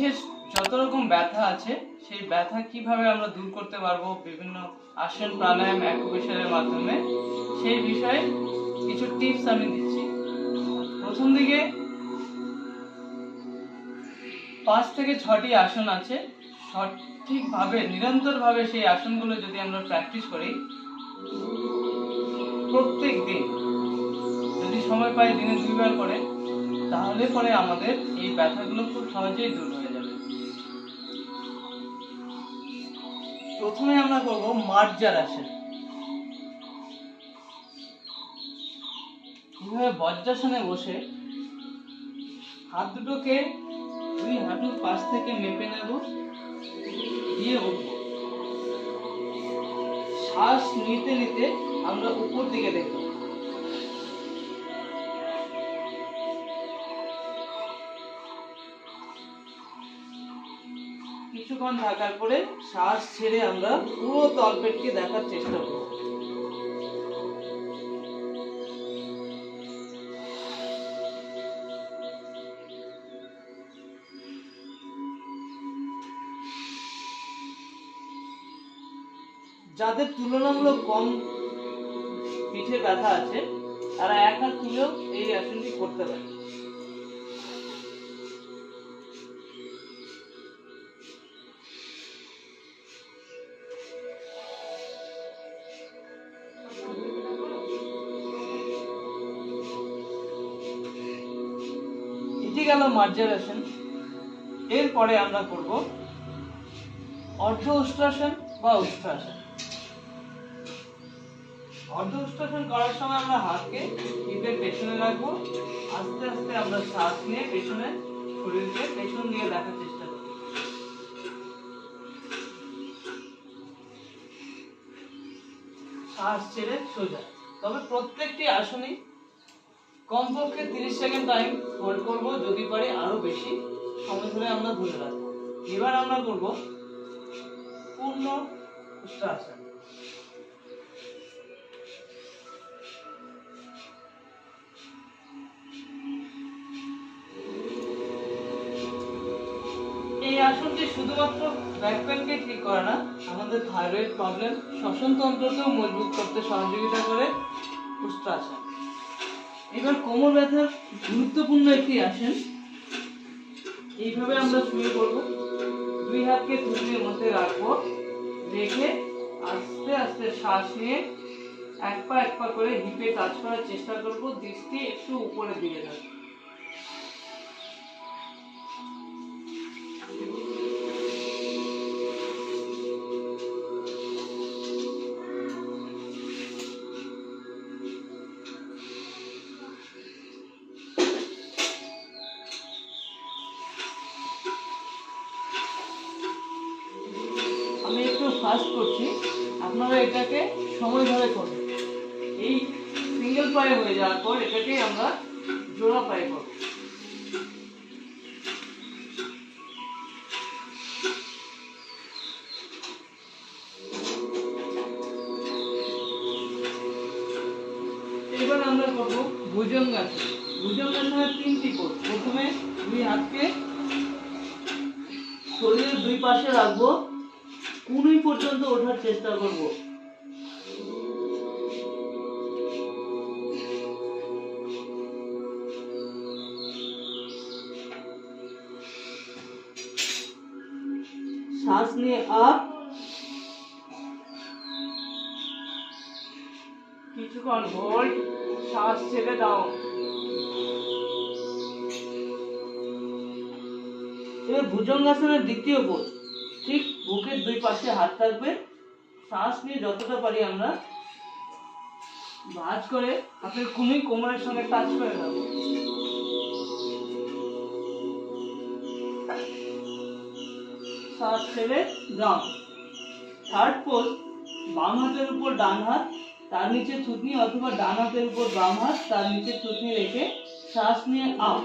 পিঠের যত রকম ব্যথা আছে সেই ব্যথা কিভাবে আমরা দূর করতে পারবো বিভিন্ন আসন প্রাণায়াম অ্যাকুপ্রেশারের মাধ্যমে সেই বিষয়ে কিছু টিপস আমি দিচ্ছি। প্রথম দিকে 5 থেকে 6টি আসন আছে। সঠিকভাবে নিরন্তরভাবে সেই আসনগুলো যদি আমরা প্র্যাকটিস করি প্রত্যেক দিন, যদি সময় পাই দিনে 2 বার করে, তাহলে পরে আমাদের এই ব্যথাগুলো খুব সহজেই দূর হয়ে যাবে। প্রথমে আমরা করব মার্জার আসন। এইভাবে বজ্রাসনে বসে হাত দুটোকে 2 হাঁটুর পাশ থেকে মেপে নেব, দিয়ে উঠব। শ্বাস নিতে নিতে আমরা উপর দিকে দেখব। কিছুক্ষণ থাকার পরে শ্বাস ছেড়ে আমরা পুরো তলপেটকে দেখার চেষ্টা করব। যাদের তুলনামূলক কম পিঠে ব্যথা আছে তারা এক হাত তুলেও এই আসনটি করতে পারে। এটি গেল মার্জার আসন। এরপরে আমরা করব অর্ধ উষ্ট্রাসন বা উষ্ট্রাসন। অর্ধ উষ্ট্রাসন করার সময় আমরা হাতকে হিপের পেছনে রাখবো। আস্তে আস্তে আমরা শ্বাস নিয়ে পেছনে শরীরকে পেছন দিয়ে দেখার চেষ্টা করব। শ্বাস ছেড়ে সোজা। তবে প্রত্যেকটি আসনই কমপক্ষে 30 সেকেন্ড টাইম হোল্ড করব, যদি পারি আরো বেশি সময় ধরে আমরা ধরে রাখবো। এবার আমরা করব পূর্ণ উষ্ট্রাসন। এই আসনটি শুধুমাত্র ব্যাক পেনকে ঠিক করে না, আমাদের থাইরয়েড প্রবলেম, শ্বসন তন্ত্রকেও মজবুত করতে সহযোগিতা করে উষ্ট্রাসন। এবার কোমর ব্যথার গুরুত্বপূর্ণ একটি আসন। এইভাবে আমরা শুয়ে পড়ব, 2 হাতকে থুতনির মধ্যে রাখবো, রেখে আস্তে আস্তে শ্বাস নিয়ে এক পা করে হিপে টাচ করার চেষ্টা করব, দৃষ্টি একটু উপরের দিকে থাকবে। আমি একটু ফাস্ট করছি, আপনারা এটাকে সময় ধরে করবেন। এই সিঙ্গেল পায়ে হয়ে যাওয়ার পর এটাকে আমরা জোড়া পায়ে করব। এবার আমরা করব ভুজঙ্গাসন। ভুজঙ্গাসনের 3টি পোজ। প্রথমে 2 হাতকে শরীরের 2 পাশে রাখবো, কুনুই পর্যন্ত ওঠার চেষ্টা করব। শ্বাস নিয়ে আপ, কিছুক্ষণ হোল্ড, শ্বাস ছেড়ে দাও। এবার ভুজঙ্গাসনের দ্বিতীয় পোজ। ঠিক বুকের 2 পাশে হাত থাকবে, শ্বাস নিয়ে যতটা পারি আমরা ভাঁজ করে হাতের কুনুই কোমরের সঙ্গে টাচ করে দেব। শ্বাস ছেড়ে ডাউন। থার্ড পোজ, বাম হাতের উপর ডান হাত, তার নিচে থুতনি, অথবা ডান হাতের উপর বাম হাত, তার নিচে থুতনি রেখে শ্বাস নিয়ে আপ।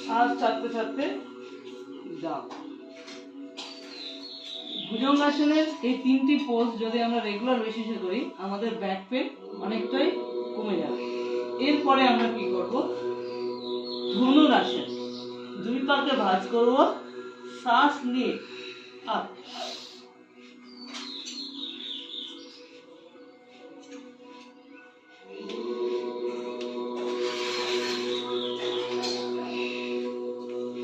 শ্বাস ছাড়তে ছাড়তে ডাউন। ভুজঙ্গাসনের এই 3টি পোজ যদি আমরা রেগুলার বেসিসে করি আমাদের ব্যাক পেন অনেকটাই কমে যাবে। এরপরে আমরা কি করব, ধনুরাসন। দুই পাকে ভাঁজ করব, শ্বাস নিয়ে আপ,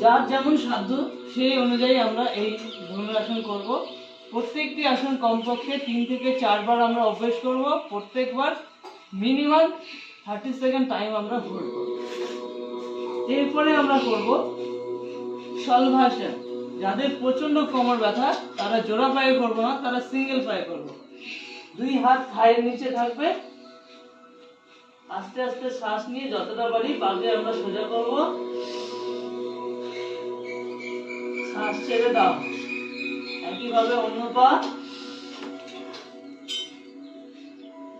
যার যেমন সাধ্য সেই অনুযায়ী আমরা এই ধনুরাসন করব। প্রত্যেকটি আসন কমপক্ষে 3 থেকে 4 বার আমরা অভ্যাস করব। প্রত্যেকবার মিনিমাম 30 সেকেন্ড টাইম আমরা হোল্ড করব। এরপরে আমরা করব শলভাসন। যাদের প্রচন্ড কোমর ব্যথা তারা জোড়া পায়ে করব না, তারা সিঙ্গেল পায়ে করব। দুই হাত থায়ের নিচে থাকবে, আস্তে আস্তে শ্বাস নিয়ে যতটা পারি পাকে আমরা সোজা করব, শ্বাস ছেড়ে দাও। একইভাবে অন্য পা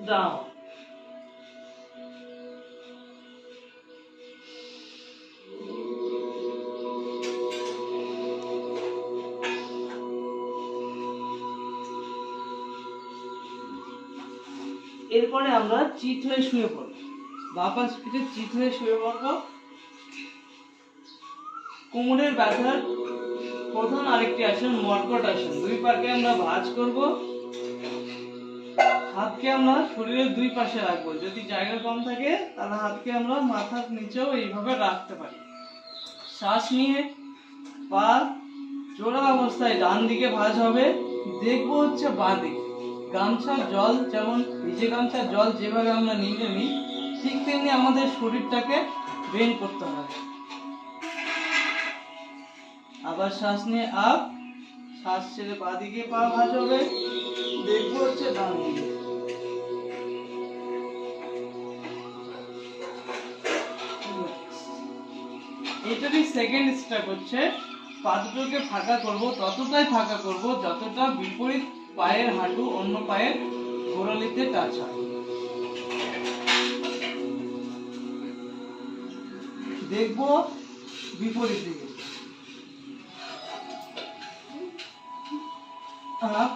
দাও। এরপরে আমরা চিত হয়ে শুয়ে পড়ব, বাঁ পাশ পিঠে চিত হয়ে শুয়ে পড়ব। কোমরের ব্যথার প্রধান আরেকটি আসন মর্কট আসন। দুই পাকে আমরা ভাঁজ করব, হাতকে আমরা শরীরের দুই পাশে রাখবো। যদি জায়গা কম থাকে তাহলে হাতকে আমরা মাথার নিচেও এইভাবে রাখতে পারি। শ্বাস নিয়ে পা জোড়া অবস্থায় ডান দিকে ভাঁজ হবে, দেখবো হচ্ছে বাঁ দিকে। গামছার জল যেমন ভিজে গামছার জল যেভাবে আমরা নিয়ে নিই, ঠিক তেমনি আমাদের শরীরটাকে বেন্ড করতে হবে। আবার শ্বাস নিয়ে আপ, শ্বাস ছেড়ে বাঁ দিকে পা ভাঁজ হবে, দেখবো হচ্ছে ডান দিকে। এটারই সেকেন্ড স্টেপ হচ্ছে পা দুটোকে ফাঁকা করব, ততটাই ফাঁকা করব যতটা বিপরীত পায়ের হাঁটু অন্য পায়ের গোড়ালিতে টাচ হয়। দেখবো বিপরীত দিকে। আপ,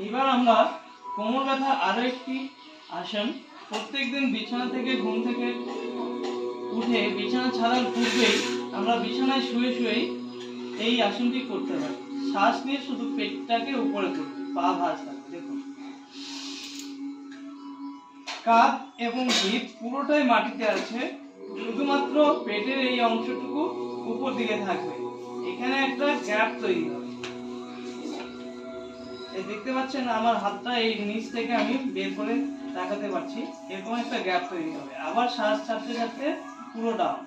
এবার আমরা কোমর ব্যথা আরো একটি আসন। প্রত্যেকদিন বিছানা থেকে ঘুম থেকে উঠে বিছানা ছাড়ার পূর্বেই আমরা বিছানায় শুয়ে শুয়েই এই আসনটি করতে পারি। শ্বাস নিয়ে শুধু পেটটাকে উপরে তুলব, পা ভাঁজ থাকবে। দেখুন কাঁধ এবং পিঠ পুরোটাই মাটিতে আছে, শুধুমাত্র পেটের এই অংশটুকু উপর দিকে থাকবে। এখানে একটা গ্যাপ তৈরি হবে। এই দেখতে পাচ্ছেন আমার হাতটা এই নিচ থেকে আমি বের করে দেখাতে পারছি, এরকম একটা গ্যাপ তৈরি হবে। আবার শ্বাস ছাড়তে ছাড়তে পুরো ডাউন।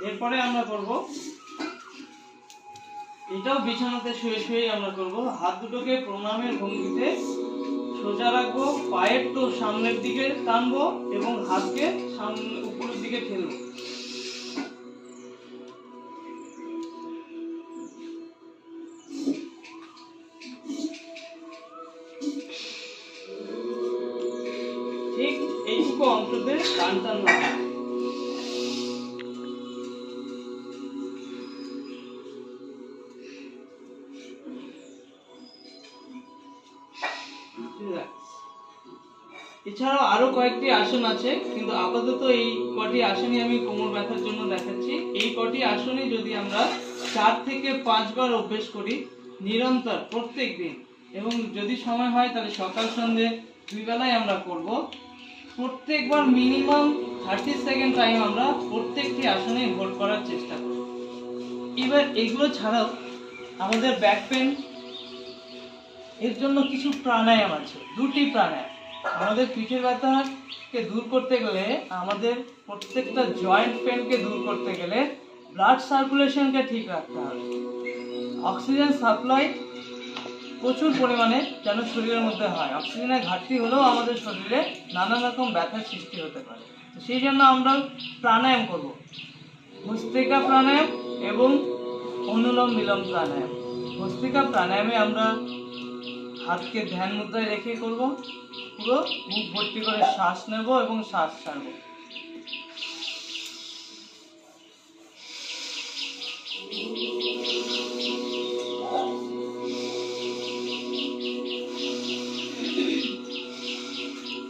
এরপরে আমরা করব, এটাও বিছানাতে শুয়ে শুয়ে আমরা করব। হাত দুটোকে প্রণামের ভঙ্গিতে সোজা রাখবো, পায়ের তো সামনের দিকে টানবো এবং হাতকে সামনে উপরের দিকে ঠেলবো। ঠিক এইটুকু অংশতে টান টান লাগবে। এছাড়াও আরো কয়েকটি আসন আছে, কিন্তু আপাতত এই কটি আসনই আমি কোমর ব্যথার জন্য দেখাচ্ছি। এই কটি আসনই যদি আমরা 4 থেকে 5 বার অভ্যেস করি নিরন্তর প্রত্যেক দিন, এবং যদি সময় হয় তাহলে সকাল সন্ধ্যে দুই বেলায় আমরা করব, প্রত্যেকবার মিনিমাম 30 সেকেন্ড টাইম আমরা প্রত্যেকটি আসনে হোল্ড করার চেষ্টা করব। এবার এগুলো ছাড়াও আমাদের ব্যাক পেন এর জন্য কিছু প্রাণায়াম আছে, দুটি প্রাণায়াম। আমাদের পিঠের ব্যথাকে দূর করতে গেলে, আমাদের প্রত্যেকটা জয়েন্ট পেনকে দূর করতে গেলে ব্লাড সার্কুলেশনকে ঠিক রাখতে হবে। অক্সিজেন সাপ্লাই প্রচুর পরিমাণে যেন শরীরের মধ্যে হয়। অক্সিজেনের ঘাটতি হলেও আমাদের শরীরে নানা রকম ব্যথার সৃষ্টি হতে পারে। সেই জন্য আমরা প্রাণায়াম করব, ভস্ত্রিকা প্রাণায়াম এবং অনুলোম বিলোম প্রাণায়াম। ভস্ত্রিকা প্রাণায়ামে আমরা হাতকে ধ্যান মুদ্রায় রেখে করব। পুরো মুখ ভর্তি করে শ্বাস নেব এবং শ্বাস ছাড়ব।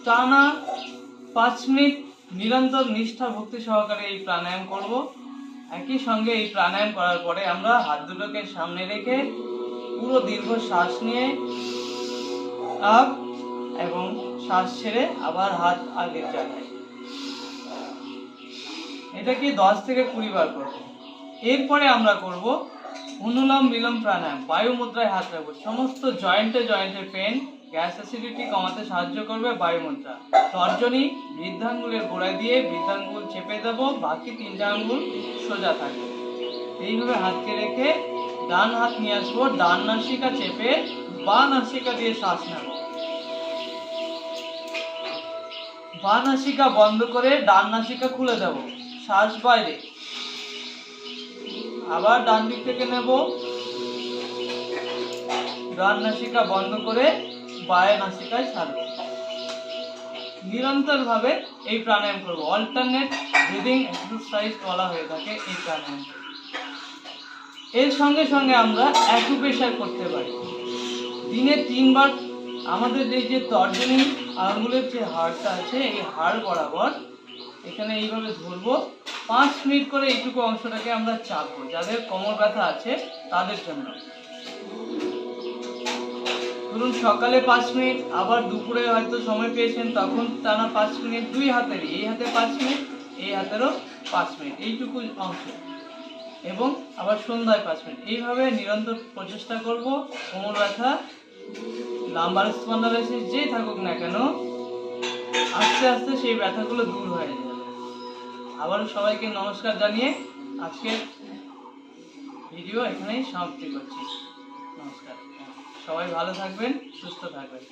টানা 5 মিনিট নিরন্তর নিষ্ঠা ভক্তি সহকারে এই প্রাণায়াম করব। একই সঙ্গে এই প্রাণায়াম করার পরে আমরা হাত দুটোকে সামনে রেখে পুরো দীর্ঘ শ্বাস নিয়ে আপ এবং শ্বাস ছেড়ে আবার হাত আগের জায়গায়। এটাকে 10 থেকে 20 বার করব। এরপরে আমরা করব অনুলোম বিলোম প্রাণায়াম। বায়ু মুদ্রায় হাত রাখবো। সমস্ত জয়েন্টে পেন, গ্যাস অ্যাসিডিটি কমাতে সাহায্য করবে বায়ু মুদ্রা। তর্জনী বৃদ্ধাঙ্গুলের গোড়ায় দিয়ে বৃদ্ধাঙ্গুল চেপে দেব, বাকি 3টা আঙ্গুল সোজা থাকবে। এইভাবে হাতকে রেখে ডান হাত নিয়ে আসবো, ডান নাসিকা চেপে বাঁ নাসিকা দিয়ে শ্বাস নেব। বাঁ নাসিকা বন্ধ করে ডান নাসিকা খুলে দেব, শ্বাস বাইরে। আবার ডান দিক থেকে নেব, ডান নাসিকা বন্ধ করে বাঁয়ে নাসিকায় ছাড়ব। নিরন্তর ভাবে এই প্রাণায়াম করব। অল্টারনেট ব্রিদিং এক্সারসাইজ বলা হয়ে থাকে এই প্রাণায়াম। এর সঙ্গে সঙ্গে আমরা অ্যাকুপ্রেশার করতে পারি। দিনে 3 বার আমাদের এই যে তর্জনী আঙ্গুলের যে হাড়টা আছে এই হাড় বরাবর এখানে এইভাবে ধরবো। 5 মিনিট করে এইটুকু অংশটাকে আমরা চাপবো। যাদের কোমর ব্যথা আছে তাদের জন্য ধরুন সকালে 5 মিনিট, আবার দুপুরে হয়তো সময় পেয়েছেন তখন টানা 5 মিনিট, 2 হাতেরই, এই হাতে 5 মিনিট, এই হাতেরও 5 মিনিট, এইটুকু অংশ, এবং আবার সন্ধ্যায় 5 মিনিট। এইভাবে নিরন্তর প্রচেষ্টা করব। কোমর ব্যথা, লাম্বার স্পন্ডালাইসিস যেই থাকুক না কেন আস্তে আস্তে সেই ব্যথাগুলো দূর হয়ে যাবে। আবারও সবাইকে নমস্কার জানিয়ে আজকের ভিডিও এখানেই সমাপ্তি করছি। নমস্কার। সবাই ভালো থাকবেন, সুস্থ থাকবেন।